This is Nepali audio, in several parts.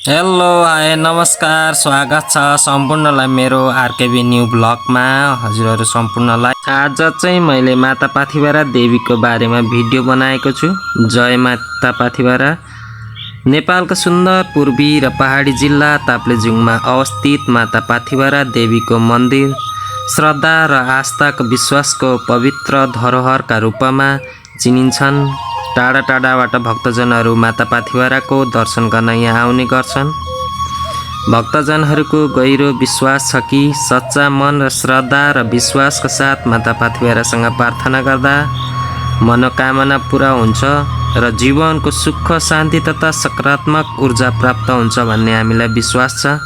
हेलो हाय नमस्कार स्वागत छ सम्पूर्णलाई मेरो आरकेबी न्यू ब्लगमा। हजुरहरू सम्पूर्णलाई आज चाहिँ मैले माता पाथिभरा देवीको बारेमा भिडियो बनाएको छु। जय माता पाथिभरा नेपालको सुन्दर पूर्वी र पहाडी जिल्ला ताप्लेजुङमा अवस्थित माता पाथिभरा देवीको मन्दिर श्रद्धा र आस्थाको विश्वासको पवित्र धरोहरका रूपमा चिनिन्छन्। टाढा टाढाबाट भक्तजनहरू माता पाथिभराको दर्शन गर्न यहाँ आउने गर्छन्। भक्तजनहरूको गहिरो विश्वास छ कि सच्चा मन र श्रद्धा र विश्वासको साथ माता पाथिभरासँग प्रार्थना गर्दा मनोकामना पूरा हुन्छ र जीवनको सुख शान्ति तथा सकारात्मक ऊर्जा प्राप्त हुन्छ भन्ने हामीलाई विश्वास छ।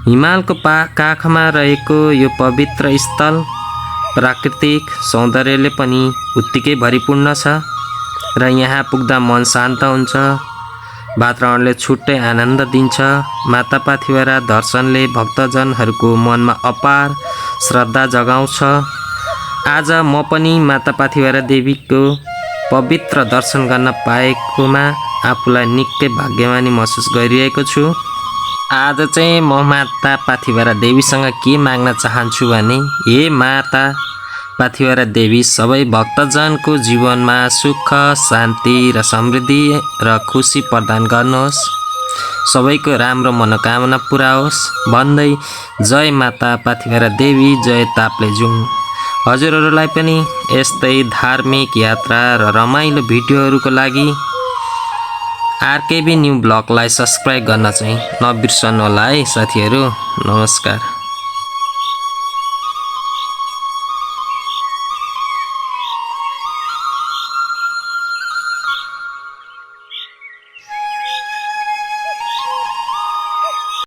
हिमालको काखमा रहेको यो पवित्र स्थल प्राकृतिक सौन्दर्यले पनि उत्तिकै भरिपूर्ण छ र यहाँ पुग्दा मन शान्त हुन्छ, वातावरणले छुट्टै आनन्द दिन्छ। माता पाथिभरा दर्शनले भक्तजनहरूको मनमा अपार श्रद्धा जगाउँछ। आज म पनि माता पाथिभरा देवीको पवित्र दर्शन गर्न पाएकोमा आफूलाई निकै भाग्यमानी महसुस गरिरहेको छु। आज चाहिँ म माता पाथिभरा देवीसँग के माग्न चाहन्छु भने, हे माता पाथिभरा देवी सबै भक्तजनको जीवनमा सुख शान्ति र समृद्धि र खुसी प्रदान गर्नुहोस्, सबैको राम्रो मनोकामना पुरा होस् भन्दै जय माता पाथिभरा देवी जय ताप्लेजुङ। हजुरहरूलाई पनि यस्तै धार्मिक यात्रा र रमाइलो भिडियोहरूको लागि आरकेबी न्यू ब्लगलाई सब्सक्राइब गर्न चाहिँ नबिर्सनु होला है साथीहरू। नमस्कार।